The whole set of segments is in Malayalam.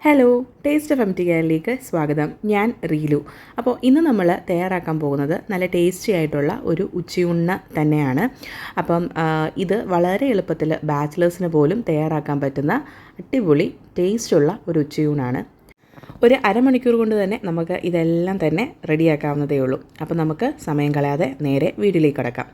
ഹലോ, ടേസ്റ്റ് ഓഫ് എംടി കെയറിലേക്ക് സ്വാഗതം. ഞാൻ റീലു. അപ്പോൾ ഇന്ന് നമ്മൾ തയ്യാറാക്കാൻ പോകുന്നത് നല്ല ടേസ്റ്റി ആയിട്ടുള്ള ഒരു ഉച്ചയൂണ് തന്നെയാണ്. അപ്പം ഇത് വളരെ എളുപ്പത്തിൽ ബാച്ചിലേഴ്സിന് പോലും തയ്യാറാക്കാൻ പറ്റുന്ന അടിപൊളി ടേസ്റ്റുള്ള ഒരു ഉച്ചയൂണാണ്. ഒരു അരമണിക്കൂർ കൊണ്ട് തന്നെ നമുക്ക് ഇതെല്ലാം തന്നെ റെഡിയാക്കാവുന്നതേ ഉള്ളൂ. അപ്പോൾ നമുക്ക് സമയം കളയാതെ നേരെ വീട്ടിലേക്ക് കടക്കാം.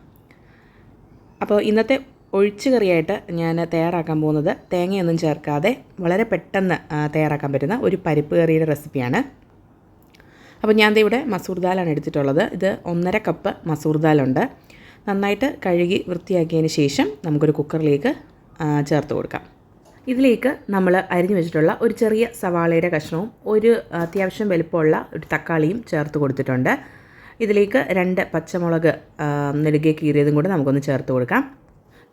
അപ്പോൾ ഇന്നത്തെ ഒഴിച്ചു കറിയായിട്ട് ഞാൻ തയ്യാറാക്കാൻ പോകുന്നത് തേങ്ങയൊന്നും ചേർക്കാതെ വളരെ പെട്ടെന്ന് തയ്യാറാക്കാൻ പറ്റുന്ന ഒരു പരിപ്പ് കറിയുടെ റെസിപ്പിയാണ്. അപ്പോൾ ഞാൻ ഇവിടെ മസൂർ ദാലാണ് എടുത്തിട്ടുള്ളത്. ഇത് 1.5 കപ്പ് മസൂർ ദാലുണ്ട്. നന്നായിട്ട് കഴുകി വൃത്തിയാക്കിയതിന് ശേഷം നമുക്കൊരു കുക്കറിലേക്ക് ചേർത്ത് കൊടുക്കാം. ഇതിലേക്ക് നമ്മൾ അരിഞ്ഞു വെച്ചിട്ടുള്ള ഒരു ചെറിയ സവാളയുടെ കഷ്ണവും ഒരു അത്യാവശ്യം വലുപ്പമുള്ള ഒരു തക്കാളിയും ചേർത്ത് കൊടുത്തിട്ടുണ്ട്. ഇതിലേക്ക് 2 പച്ചമുളക് നെടുകെ കീറിയതും കൂടെ നമുക്കൊന്ന് ചേർത്ത് കൊടുക്കാം.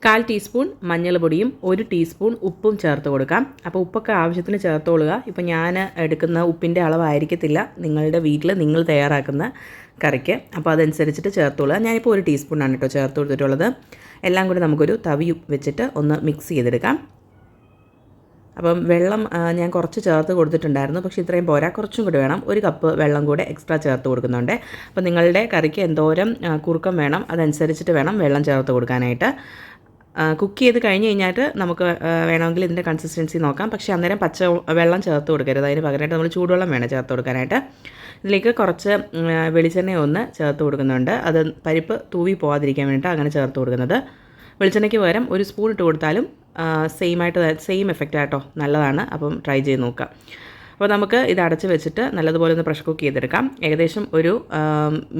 1/4 ടീസ്പൂൺ മഞ്ഞൾപ്പൊടിയും 1 ടീസ്പൂൺ ഉപ്പും ചേർത്ത് കൊടുക്കാം. അപ്പോൾ ഉപ്പൊക്കെ ആവശ്യത്തിന് ചേർത്തോളുക. ഇപ്പോൾ ഞാൻ എടുക്കുന്ന ഉപ്പിൻ്റെ അളവായിരിക്കത്തില്ല നിങ്ങളുടെ വീട്ടിൽ നിങ്ങൾ തയ്യാറാക്കുന്ന കറിക്ക്, അപ്പോൾ അതനുസരിച്ചിട്ട് ചേർത്തോളുക. ഞാനിപ്പോൾ 1 ടീസ്പൂണാണ് കേട്ടോ ചേർത്ത് കൊടുത്തിട്ടുള്ളത്. എല്ലാം കൂടി നമുക്കൊരു തവി വെച്ചിട്ട് ഒന്ന് മിക്സ് ചെയ്തെടുക്കാം. അപ്പം വെള്ളം ഞാൻ കുറച്ച് ചേർത്ത് കൊടുത്തിട്ടുണ്ടായിരുന്നു, പക്ഷേ ഇത്രയും പോരാ, കുറച്ചും കൂടി വേണം. 1 കപ്പ് വെള്ളം കൂടെ എക്സ്ട്രാ ചേർത്ത് കൊടുക്കുന്നുണ്ട്. അപ്പോൾ നിങ്ങളുടെ കറിക്ക് എന്തോരം കുറുക്കം വേണം അതനുസരിച്ചിട്ട് വേണം വെള്ളം ചേർത്ത് കൊടുക്കാനായിട്ട്. കുക്ക് ചെയ്ത് കഴിഞ്ഞ് കഴിഞ്ഞാൽ നമുക്ക് വേണമെങ്കിൽ ഇതിൻ്റെ കൺസിസ്റ്റൻസി നോക്കാം, പക്ഷേ അന്നേരം പച്ച വെള്ളം ചേർത്ത് കൊടുക്കരുത്. അതിന് പകരമായിട്ട് നമ്മൾ ചൂടുവെള്ളം വേണം ചേർത്ത് കൊടുക്കാനായിട്ട്. ഇതിലേക്ക് കുറച്ച് വെളിച്ചെണ്ണ ഒന്ന് ചേർത്ത് കൊടുക്കുന്നുണ്ട്. അത് പരിപ്പ് തൂവി പോകാതിരിക്കാൻ വേണ്ടിയിട്ട് അങ്ങനെ ചേർത്ത് കൊടുക്കുന്നത്. വെളിച്ചെണ്ണയ്ക്ക് പകരം 1 സ്പൂൺ ഇട്ട് കൊടുത്താലും സെയിം എഫക്റ്റ് ആട്ടോ, നല്ലതാണ്. അപ്പം ട്രൈ ചെയ്ത് നോക്കാം. അപ്പോൾ നമുക്ക് ഇത് അടച്ച് വെച്ചിട്ട് നല്ലതുപോലെ ഒന്ന് പ്രഷർ കുക്ക് ചെയ്തെടുക്കാം. ഏകദേശം ഒരു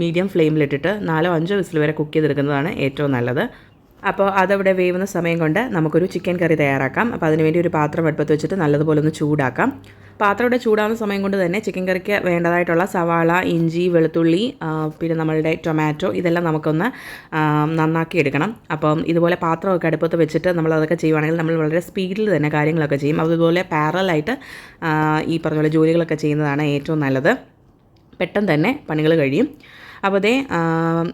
മീഡിയം ഫ്ലെയിമിലിട്ടിട്ട് 4-5 വിസിൽ വരെ കുക്ക് ചെയ്തെടുക്കുന്നതാണ് ഏറ്റവും നല്ലത്. അപ്പോൾ അതവിടെ വേവുന്ന സമയം കൊണ്ട് നമുക്കൊരു ചിക്കൻ കറി തയ്യാറാക്കാം. അപ്പോൾ അതിനുവേണ്ടി ഒരു പാത്രം അടുപ്പത്ത് വെച്ചിട്ട് നല്ലതുപോലെ ഒന്ന് ചൂടാക്കാം. പാത്രം ഇവിടെ ചൂടാകുന്ന സമയം കൊണ്ട് തന്നെ ചിക്കൻ കറിക്ക് വേണ്ടതായിട്ടുള്ള സവാള, ഇഞ്ചി, വെളുത്തുള്ളി, പിന്നെ നമ്മളുടെ ടൊമാറ്റോ ഇതെല്ലാം നമുക്കൊന്ന് നന്നാക്കി എടുക്കണം. അപ്പം ഇതുപോലെ പാത്രമൊക്കെ അടുപ്പത്ത് വെച്ചിട്ട് നമ്മളതൊക്കെ ചെയ്യുവാണെങ്കിൽ നമ്മൾ വളരെ സ്പീഡിൽ തന്നെ കാര്യങ്ങളൊക്കെ ചെയ്യും. അതുപോലെ പാരലായിട്ട് ഈ പറഞ്ഞ പോലെ ജോലികളൊക്കെ ചെയ്യുന്നതാണ് ഏറ്റവും നല്ലത്. പെട്ടെന്ന് തന്നെ പണികൾ കഴിയും. അപ്പോൾ അതേ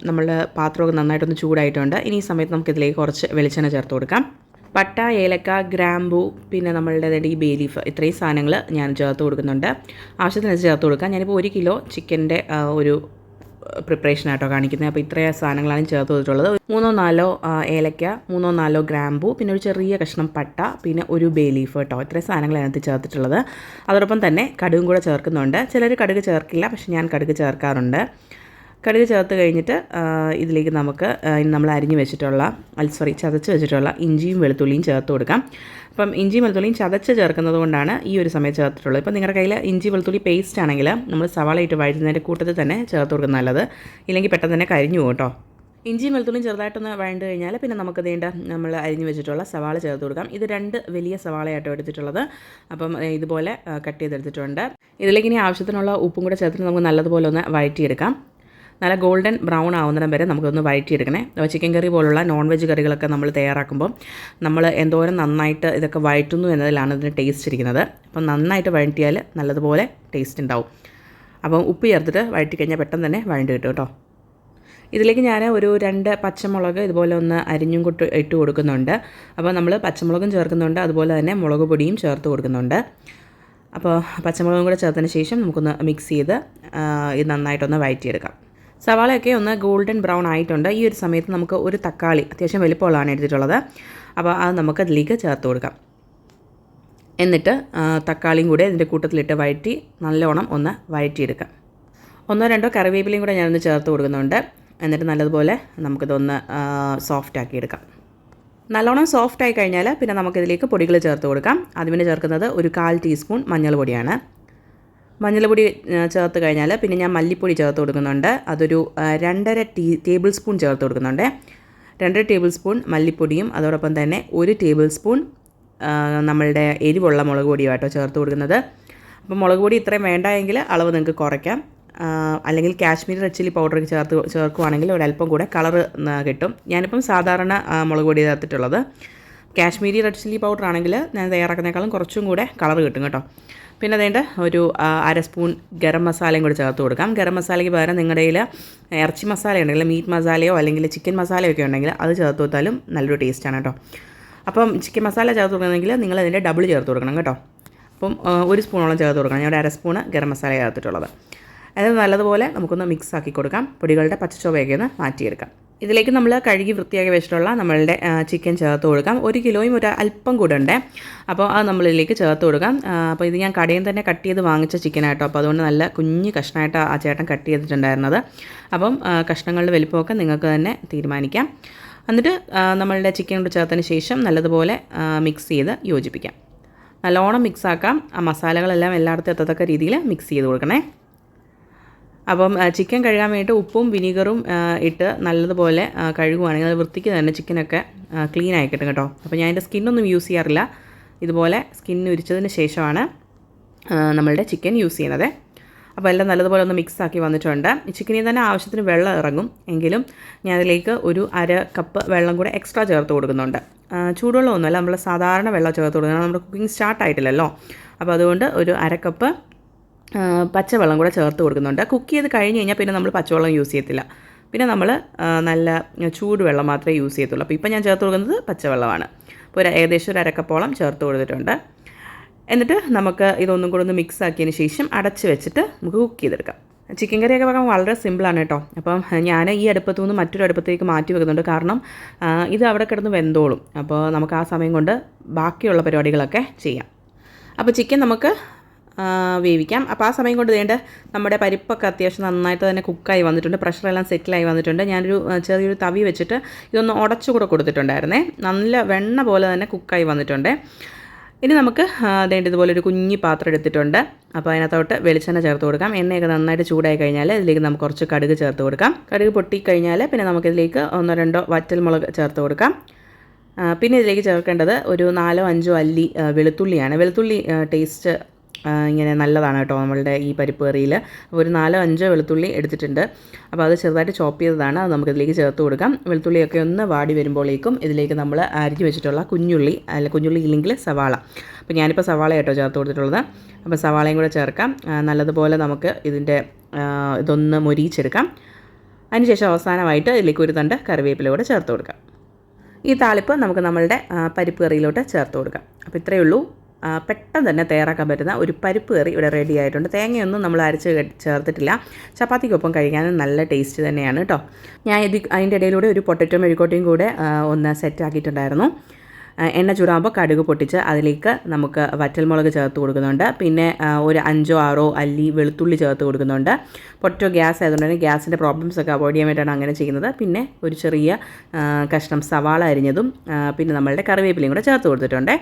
നമ്മൾ പാത്രമൊക്കെ നന്നായിട്ടൊന്ന് ചൂടായിട്ടുണ്ട്. ഇനി ഈ സമയത്ത് നമുക്കിതിലേക്ക് കുറച്ച് വെളിച്ചെണ്ണ ചേർത്ത് കൊടുക്കാം. പട്ട, ഏലക്ക, ഗ്രാമ്പൂ, പിന്നെ നമ്മളുടെ ഈ ബേ ലീഫ്, ഇത്രയും സാധനങ്ങൾ ഞാൻ ചേർത്ത് കൊടുക്കുന്നുണ്ട്. ആവശ്യത്തിനനുസരിച്ച് ചേർത്ത് കൊടുക്കാം. ഞാനിപ്പോൾ 1 കിലോ ചിക്കൻ്റെ ഒരു പ്രിപ്പറേഷനായിട്ടോ കാണിക്കുന്നത്. അപ്പോൾ ഇത്രയും സാധനങ്ങളാണ് ചേർത്ത് കൊടുത്തിട്ടുള്ളത്. 3-4 ഏലക്ക, 3-4 ഗ്രാമ്പൂ, പിന്നെ ഒരു ചെറിയ കഷ്ണം പട്ട, പിന്നെ ഒരു ബേ ലീഫ് കേട്ടോ. ഇത്രയും സാധനങ്ങൾ അതിനകത്ത് ചേർത്തിട്ടുള്ളത്. അതോടൊപ്പം തന്നെ കടുകും കൂടെ ചേർക്കുന്നുണ്ട്. ചിലർ കടുക് ചേർക്കില്ല, പക്ഷേ ഞാൻ കടുക് ചേർക്കാറുണ്ട്. കടുക് ചേർത്ത് കഴിഞ്ഞിട്ട് ഇതിലേക്ക് നമുക്ക് നമ്മൾ ചതച്ച് വെച്ചിട്ടുള്ള ഇഞ്ചിയും വെളുത്തുള്ളിയും ചേർത്ത് കൊടുക്കാം. അപ്പം ഇഞ്ചിയും വെളുത്തുള്ളിയും ചതച്ച് ചേർക്കുന്നത് കൊണ്ടാണ് ഈ ഒരു സമയം ചേർത്തിട്ടുള്ളത്. ഇപ്പം നിങ്ങളുടെ കയ്യിൽ ഇഞ്ചി വെളുത്തുള്ളി പേസ്റ്റ് ആണെങ്കിൽ നമ്മൾ സവാള ഇട്ട് വഴറ്റുന്നതിൻ്റെ കൂട്ടത്തിൽ തന്നെ ചേർത്ത് കൊടുക്കുന്നത് നല്ലത്. ഇല്ലെങ്കിൽ പെട്ടെന്ന് തന്നെ കരിഞ്ഞു പോകും കേട്ടോ. ഇഞ്ചിയും വെളുത്തുള്ളിയും ചെറുതായിട്ടൊന്ന് വഴണ്ട് കഴിഞ്ഞാൽ പിന്നെ നമുക്ക് നമ്മൾ അരിഞ്ഞ് വെച്ചിട്ടുള്ള സവാള ചേർത്ത് കൊടുക്കാം. ഇത് 2 വലിയ സവാളയായിട്ടോ എടുത്തിട്ടുള്ളത്. അപ്പം ഇതുപോലെ കട്ട് ചെയ്തെടുത്തിട്ടുണ്ട്. ഇതിലേക്ക് ഇനി ആവശ്യത്തിനുള്ള ഉപ്പും കൂടെ ചേർത്തിട്ട് നമുക്ക് നല്ലതുപോലെ ഒന്ന് വഴറ്റിയെടുക്കാം. നല്ല ഗോൾഡൻ ബ്രൗൺ ആവുന്നിടം വരെ നമുക്കൊന്ന് വഴറ്റിയെടുക്കണേ. ചിക്കൻ കറി പോലുള്ള നോൺ വെജ് കറികളൊക്കെ നമ്മൾ തയ്യാറാക്കുമ്പോൾ നമ്മൾ എന്തോരം നന്നായിട്ട് ഇതൊക്കെ വഴറ്റുന്നു എന്നതിലാണ് ഇതിന് ടേസ്റ്റ് ഇരിക്കുന്നത്. അപ്പം നന്നായിട്ട് വഴറ്റിയാൽ നല്ലതുപോലെ ടേസ്റ്റ് ഉണ്ടാവും. അപ്പം ഉപ്പ് ചേർത്തിട്ട് വഴറ്റി കഴിഞ്ഞാൽ പെട്ടെന്ന് തന്നെ വഴണ്ട് കിട്ടും കേട്ടോ. ഇതിലേക്ക് ഞാൻ ഒരു 2 പച്ചമുളക് ഇതുപോലെ ഒന്ന് അരിഞ്ഞും ഇട്ട് കൊടുക്കുന്നുണ്ട്. അപ്പോൾ നമ്മൾ പച്ചമുളകും ചേർക്കുന്നുണ്ട്, അതുപോലെ തന്നെ മുളക് പൊടിയും ചേർത്ത് കൊടുക്കുന്നുണ്ട്. അപ്പോൾ പച്ചമുളകും കൂടെ ചേർത്തതിന് ശേഷം നമുക്കൊന്ന് മിക്സ് ചെയ്ത് ഇത് നന്നായിട്ടൊന്ന് വഴറ്റിയെടുക്കാം. സവാളയൊക്കെ ഒന്ന് ഗോൾഡൻ ബ്രൗൺ ആയിട്ടുണ്ട്. ഈ ഒരു സമയത്ത് നമുക്ക് ഒരു തക്കാളി അത്യാവശ്യം വലിപ്പമുള്ളതാണ് എടുത്തിട്ടുള്ളത്. അപ്പോൾ അത് നമുക്ക് അതിലേക്ക് ചേർത്ത് കൊടുക്കാം. എന്നിട്ട് തക്കാളിയും കൂടെ ഇതിൻ്റെ കൂട്ടത്തിലിട്ട് വഴറ്റി നല്ലോണം ഒന്ന് വഴറ്റിയെടുക്കാം. 1-2 കറിവേപ്പിലയും കൂടെ ഞാനൊന്ന് ചേർത്ത് കൊടുക്കുന്നുണ്ട്. എന്നിട്ട് നല്ലതുപോലെ നമുക്കിതൊന്ന് സോഫ്റ്റ് എടുക്കാം. നല്ലോണം സോഫ്റ്റ് ആയി കഴിഞ്ഞാൽ പിന്നെ നമുക്കിതിലേക്ക് പൊടികൾ ചേർത്ത് കൊടുക്കാം. അതിന് ചേർക്കുന്നത് ഒരു 1/4 ടീസ്പൂൺ മഞ്ഞൾപ്പൊടിയാണ്. മഞ്ഞൾപ്പൊടി ചേർത്ത് കഴിഞ്ഞാൽ പിന്നെ ഞാൻ മല്ലിപ്പൊടി ചേർത്ത് കൊടുക്കുന്നുണ്ട്. അതൊരു 2.5 ടേബിൾ സ്പൂൺ ചേർത്ത് കൊടുക്കുന്നുണ്ട്. 2 ടേബിൾ സ്പൂൺ മല്ലിപ്പൊടിയും അതോടൊപ്പം തന്നെ 1 ടേബിൾ സ്പൂൺ നമ്മളുടെ എരിവുള്ള മുളക് പൊടിയുമായിട്ടോ ചേർത്ത് കൊടുക്കുന്നത്. അപ്പോൾ മുളക് പൊടി ഇത്രയും വേണ്ടായെങ്കിൽ അളവ് നിങ്ങൾക്ക് കുറയ്ക്കാം. അല്ലെങ്കിൽ കാശ്മീരി റെഡ് ചില്ലി പൗഡർ ചേർക്കുവാണെങ്കിൽ ഒരല്പം കൂടെ കളറ് കിട്ടും. ഞാനിപ്പം സാധാരണ മുളക് പൊടി ചേർത്തിട്ടുള്ളത്. കാശ്മീരി റെഡ് ചില്ലി പൗഡർ ആണെങ്കിൽ ഞാൻ തയ്യാറാക്കുന്നതിനേക്കാളും കുറച്ചും കൂടെ കളർ കിട്ടും കേട്ടോ. പിന്നെ അതേണ്ട ഒരു 1/2 സ്പൂൺ ഗരം മസാലയും കൂടി ചേർത്ത് കൊടുക്കാം. ഗരം മസാലയ്ക്ക് പകരം നിങ്ങളുടെ കയ്യിൽ ഇറച്ചി മസാല ഉണ്ടെങ്കിൽ മീറ്റ് മസാലയോ അല്ലെങ്കിൽ ചിക്കൻ മസാലയോ ഒക്കെ ഉണ്ടെങ്കിൽ അത് ചേർത്ത് കൊടുത്താലും നല്ലൊരു ടേസ്റ്റാണ് കേട്ടോ. അപ്പം ചിക്കൻ മസാല ചേർത്ത് കൊടുക്കണമെങ്കിൽ നിങ്ങൾ അതിൻ്റെ ഡബിൾ ചേർത്ത് കൊടുക്കണം കേട്ടോ. അപ്പം 1 സ്പൂണോളം ചേർത്ത് കൊടുക്കണം. ഞാൻ 1/2 സ്പൂണ് ഗരം മസാല ചേർത്തിട്ടുള്ളത്. അത് നല്ലതുപോലെ നമുക്കൊന്ന് മിക്സ് ആക്കി കൊടുക്കാം. പൊടികളുടെ പച്ചച്ചുവയൊക്കെ ഒന്ന് മാറ്റിയെടുക്കാം. ഇതിലേക്ക് നമ്മൾ കഴുകി വൃത്തിയാക്കി വെച്ചിട്ടുള്ള നമ്മളുടെ ചിക്കൻ ചേർത്ത് കൊടുക്കാം. 1 കിലോയും ഒരു അല്പം കൂടെ ഉണ്ട്. അപ്പോൾ അത് നമ്മളിതിലേക്ക് ചേർത്ത് കൊടുക്കാം. അപ്പോൾ ഇത് ഞാൻ കടയിൽ തന്നെ കട്ട് ചെയ്ത് വാങ്ങിച്ച ചിക്കനായിട്ടോ. അപ്പോൾ അതുകൊണ്ട് നല്ല കുഞ്ഞ് കഷ്ണമായിട്ട് ആ ചേട്ടൻ കട്ട് ചെയ്തിട്ടുണ്ടായിരുന്നത്. അപ്പം കഷ്ണങ്ങളുടെ വലിപ്പമൊക്കെ നിങ്ങൾക്ക് തന്നെ തീരുമാനിക്കാം. എന്നിട്ട് നമ്മളുടെ ചിക്കൻ കൂടെ ചേർത്തതിന് ശേഷം നല്ലതുപോലെ മിക്സ് ചെയ്ത് യോജിപ്പിക്കാം. നല്ലോണം മിക്സാക്കാം. ആ മസാലകളെല്ലാം എല്ലായിടത്തും എത്തത്തക്ക രീതിയിൽ മിക്സ് ചെയ്ത് കൊടുക്കണേ. അപ്പം ചിക്കൻ കഴുകാൻ വേണ്ടിയിട്ട് ഉപ്പും വിനീഗറും ഇട്ട് നല്ലതുപോലെ കഴുകുവാണെങ്കിൽ അത് വൃത്തിക്ക് തന്നെ ചിക്കനൊക്കെ ക്ലീൻ ആയി കിട്ടും കേട്ടോ. അപ്പോൾ ഞാൻ അതിൻ്റെ സ്കിന്നൊന്നും യൂസ് ചെയ്യാറില്ല. ഇതുപോലെ സ്കിൻ ഉരിച്ചതിന് ശേഷമാണ് നമ്മളുടെ ചിക്കൻ യൂസ് ചെയ്യുന്നത്. അപ്പോൾ എല്ലാം നല്ലതുപോലെ ഒന്ന് മിക്സ് ആക്കി വന്നിട്ടുണ്ട്. ചിക്കനിൽ തന്നെ ആവശ്യത്തിന് വെള്ളം ഇറങ്ങും. എങ്കിലും ഞാൻ അതിലേക്ക് ഒരു 1/2 കപ്പ് വെള്ളം കൂടെ എക്സ്ട്രാ ചേർത്ത് കൊടുക്കുന്നുണ്ട്. ചൂടുവെള്ളമൊന്നുമല്ല, നമ്മൾ സാധാരണ വെള്ളം ചേർത്ത് കൊടുക്കുന്നത്. നമ്മുടെ കുക്കിംഗ് സ്റ്റാർട്ടായിട്ടില്ലല്ലോ. അപ്പോൾ അതുകൊണ്ട് ഒരു 1/2 കപ്പ് പച്ചവെള്ളം കൂടെ ചേർത്ത് കൊടുക്കുന്നുണ്ട്. കുക്ക് ചെയ്ത് കഴിഞ്ഞ് കഴിഞ്ഞാൽ പിന്നെ നമ്മൾ പച്ചവെള്ളം യൂസ് ചെയ്യത്തില്ല. പിന്നെ നമ്മൾ നല്ല ചൂടുവെള്ളം മാത്രമേ യൂസ് ചെയ്യത്തുള്ളൂ. അപ്പോൾ ഇപ്പം ഞാൻ ചേർത്ത് കൊടുക്കുന്നത് പച്ചവെള്ളമാണ്. അപ്പോൾ ഏകദേശം ഒരു 1/2 കപ്പോളം ചേർത്ത് കൊടുത്തിട്ടുണ്ട്. എന്നിട്ട് നമുക്ക് ഇതൊന്നും കൂടെ ഒന്ന് മിക്സ് ആക്കിയതിന് ശേഷം അടച്ച് വെച്ചിട്ട് നമുക്ക് കുക്ക് ചെയ്തെടുക്കാം. ചിക്കൻ കറിയൊക്കെ വെക്കാൻ വളരെ സിമ്പിളാണ് കേട്ടോ. അപ്പം ഞാൻ ഈ അടുപ്പത്തു നിന്ന് മറ്റൊരു അടുപ്പത്തേക്ക് മാറ്റി വെക്കുന്നുണ്ട്. കാരണം ഇത് അവിടെ കിടന്ന് വെന്തോളും. അപ്പോൾ നമുക്ക് ആ സമയം കൊണ്ട് ബാക്കിയുള്ള പരിപാടികളൊക്കെ ചെയ്യാം. അപ്പോൾ ചിക്കൻ നമുക്ക് വേവിക്കാം. അപ്പോൾ ആ സമയം കൊണ്ട് വേണ്ട നമ്മുടെ പരിപ്പൊക്കെ അത്യാവശ്യം നന്നായിട്ട് തന്നെ കുക്കായി വന്നിട്ടുണ്ട്. പ്രഷറെല്ലാം സെറ്റിലായി വന്നിട്ടുണ്ട്. ഞാനൊരു ചെറിയൊരു തവി വെച്ചിട്ട് ഇതൊന്ന് ഉടച്ചു കൂടെ കൊടുത്തിട്ടുണ്ടായിരുന്നേ. നല്ല വെണ്ണ പോലെ തന്നെ കുക്കായി വന്നിട്ടുണ്ട്. ഇനി നമുക്ക് ഇതുപോലെ ഒരു കുഞ്ഞി പാത്രം എടുത്തിട്ടുണ്ട്. അപ്പോൾ അതിനകത്തോട്ട് വെളിച്ചെണ്ണ ചേർത്ത് കൊടുക്കാം. എണ്ണയൊക്കെ നന്നായിട്ട് ചൂടായി കഴിഞ്ഞാൽ ഇതിലേക്ക് നമുക്ക് കുറച്ച് കടുക് ചേർത്ത് കൊടുക്കാം. കടുക് പൊട്ടിക്കഴിഞ്ഞാൽ പിന്നെ നമുക്കിതിലേക്ക് 1-2 വറ്റൽമുളക് ചേർത്ത് കൊടുക്കാം. പിന്നെ ഇതിലേക്ക് ചേർക്കേണ്ടത് ഒരു 4-5 അല്ലി വെളുത്തുള്ളിയാണ്. വെളുത്തുള്ളി ടേസ്റ്റ് ഇങ്ങനെ നല്ലതാണ് കേട്ടോ നമ്മളുടെ ഈ പരിപ്പ് കറിയിൽ. ഒരു 4-5 വെളുത്തുള്ളി എടുത്തിട്ടുണ്ട്. അപ്പോൾ അത് ചെറുതായിട്ട് ചോപ്പ് ചെയ്തതാണ്. അത് നമുക്കിതിലേക്ക് ചേർത്ത് കൊടുക്കാം. വെളുത്തുള്ളിയൊക്കെ ഒന്ന് വാടി വരുമ്പോഴേക്കും ഇതിലേക്ക് നമ്മൾ അരിഞ്ഞ് വെച്ചിട്ടുള്ള കുഞ്ഞുള്ളി ഇല്ലെങ്കിൽ സവാള. അപ്പോൾ ഞാനിപ്പോൾ സവാള കേട്ടോ ചേർത്ത് കൊടുത്തിട്ടുള്ളത്. അപ്പോൾ സവാളയും കൂടെ ചേർക്കാം. നല്ലതുപോലെ നമുക്ക് ഇതൊന്ന് മൊരിയിച്ചെടുക്കാം. അതിനുശേഷം അവസാനമായിട്ട് ഇതിലേക്ക് ഒരു തണ്ട് കറിവേപ്പില കൂടെ ചേർത്ത് കൊടുക്കാം. ഈ താളിപ്പ് നമുക്ക് നമ്മളുടെ പരിപ്പ് കറിയിലോട്ട് ചേർത്ത് കൊടുക്കാം. അപ്പോൾ ഇത്രയേ ഉള്ളൂ. പെട്ടെന്ന് തന്നെ തയ്യാറാക്കാൻ പറ്റുന്ന ഒരു പരിപ്പ് കറി ഇവിടെ റെഡി ആയിട്ടുണ്ട്. തേങ്ങയൊന്നും നമ്മൾ അരച്ച് ചേർത്തിട്ടില്ല. ചപ്പാത്തിക്കൊപ്പം കഴിക്കാനും നല്ല ടേസ്റ്റ് തന്നെയാണ് കേട്ടോ. ഞാൻ അതിൻ്റെ ഇടയിലൂടെ ഒരു പൊട്ടറ്റോ മെഴുക്കോട്ടയും കൂടെ ഒന്ന് സെറ്റാക്കിയിട്ടുണ്ടായിരുന്നു. എണ്ണ ചൂടാകുമ്പോൾ കടുക് പൊട്ടിച്ച് അതിലേക്ക് നമുക്ക് വറ്റൽമുളക് ചേർത്ത് കൊടുക്കുന്നുണ്ട്. പിന്നെ ഒരു 5-6 അല്ലി വെളുത്തുള്ളി ചേർത്ത് കൊടുക്കുന്നുണ്ട്. പൊട്ടറ്റോ ഗ്യാസ് ആയതുകൊണ്ട് തന്നെ ഗ്യാസിൻ്റെ പ്രോബ്ലംസ് ഒക്കെ അവോയ്ഡ് ചെയ്യാൻ വേണ്ടിയിട്ടാണ് അങ്ങനെ ചെയ്യുന്നത്. പിന്നെ ഒരു ചെറിയ കഷ്ണം സവാള അരിഞ്ഞതും പിന്നെ നമ്മളുടെ കറിവേപ്പിലയും കൂടെ ചേർത്ത് കൊടുത്തിട്ടുണ്ട്.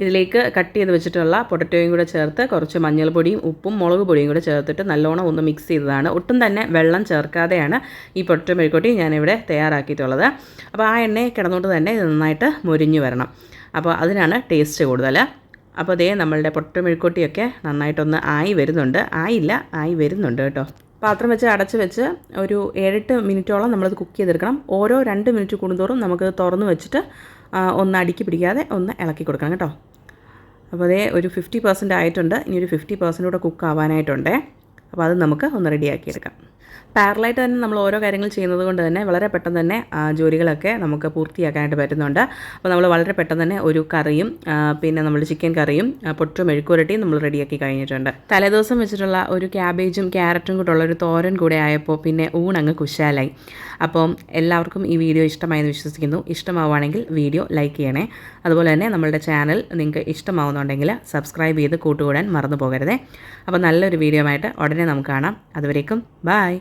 ഇതിലേക്ക് കട്ട് ചെയ്ത് വെച്ചിട്ടുള്ള പൊട്ടറ്റോയും കൂടെ ചേർത്ത് കുറച്ച് മഞ്ഞൾപ്പൊടിയും ഉപ്പും മുളക് പൊടിയും കൂടെ ചേർത്തിട്ട് നല്ലോണം ഒന്ന് മിക്സ് ചെയ്തതാണ്. ഒട്ടും തന്നെ വെള്ളം ചേർക്കാതെയാണ് ഈ പൊട്ടറ്റോ മെഴുക്കോട്ടി ഞാനിവിടെ തയ്യാറാക്കിയിട്ടുള്ളത്. അപ്പോൾ ആ എണ്ണയിൽ കിടന്നുകൊണ്ട് തന്നെ ഇത് നന്നായിട്ട് മൊരിഞ്ഞ് വരണം. അപ്പോൾ അതിനാണ് ടേസ്റ്റ് കൂടുതൽ. അപ്പോൾ അതേ നമ്മളുടെ പൊട്ടറ്റോ മെഴുക്കോട്ടിയൊക്കെ നന്നായിട്ടൊന്ന് ആയി വരുന്നുണ്ട് കേട്ടോ. പാത്രം വെച്ച് അടച്ച് വെച്ച് ഒരു 7-8 മിനിറ്റോളം നമ്മളത് കുക്ക് ചെയ്തെടുക്കണം. ഓരോ 2 മിനിറ്റ് കൂടുന്തോറും നമുക്ക് തുറന്ന് വെച്ചിട്ട് ഒന്ന് അടുക്കി പിടിക്കാതെ ഒന്ന് ഇളക്കി കൊടുക്കണം കേട്ടോ. അപ്പോൾ അതേ ഒരു 50% ആയിട്ടുണ്ട്. ഇനി ഒരു 50% കൂടെ കുക്ക് ആവാനായിട്ടുണ്ട്. അപ്പോൾ അത് നമുക്ക് ഒന്ന് റെഡിയാക്കിയെടുക്കാം. പാരലായിട്ട് തന്നെ നമ്മൾ ഓരോ കാര്യങ്ങൾ ചെയ്യുന്നത് കൊണ്ട് തന്നെ വളരെ പെട്ടെന്ന് തന്നെ ജോലികളൊക്കെ നമുക്ക് പൂർത്തിയാക്കാനായിട്ട് പറ്റുന്നുണ്ട്. അപ്പോൾ നമ്മൾ വളരെ പെട്ടെന്ന് തന്നെ ഒരു കറിയും പിന്നെ നമ്മൾ ചിക്കൻ കറിയും പൊട്ടറ്റോ മെഴുക്കുവരട്ടിയും നമ്മൾ റെഡിയാക്കി കഴിഞ്ഞിട്ടുണ്ട്. തലേദിവസം വെച്ചിട്ടുള്ള ഒരു ക്യാബേജും ക്യാരറ്റും കൂടെയുള്ള ഒരു തോരൻ കൂടെ ആയപ്പോൾ പിന്നെ ഊണങ്ങ് കുശാലായി. അപ്പം എല്ലാവർക്കും ഈ വീഡിയോ ഇഷ്ടമായെന്ന് വിശ്വസിക്കുന്നു. ഇഷ്ടമാവുകയാണെങ്കിൽ വീഡിയോ ലൈക്ക് ചെയ്യണേ. അതുപോലെ തന്നെ നമ്മളുടെ ചാനൽ നിങ്ങൾക്ക് ഇഷ്ടമാവുന്നുണ്ടെങ്കിൽ സബ്സ്ക്രൈബ് ചെയ്ത് കൂട്ടുകൂടാൻ മറന്നു പോകരുതേ. അപ്പോൾ നല്ലൊരു വീഡിയോ ആയിട്ട് ഉടനെ നമുക്ക് കാണാം. അതുവരേക്കും ബൈ.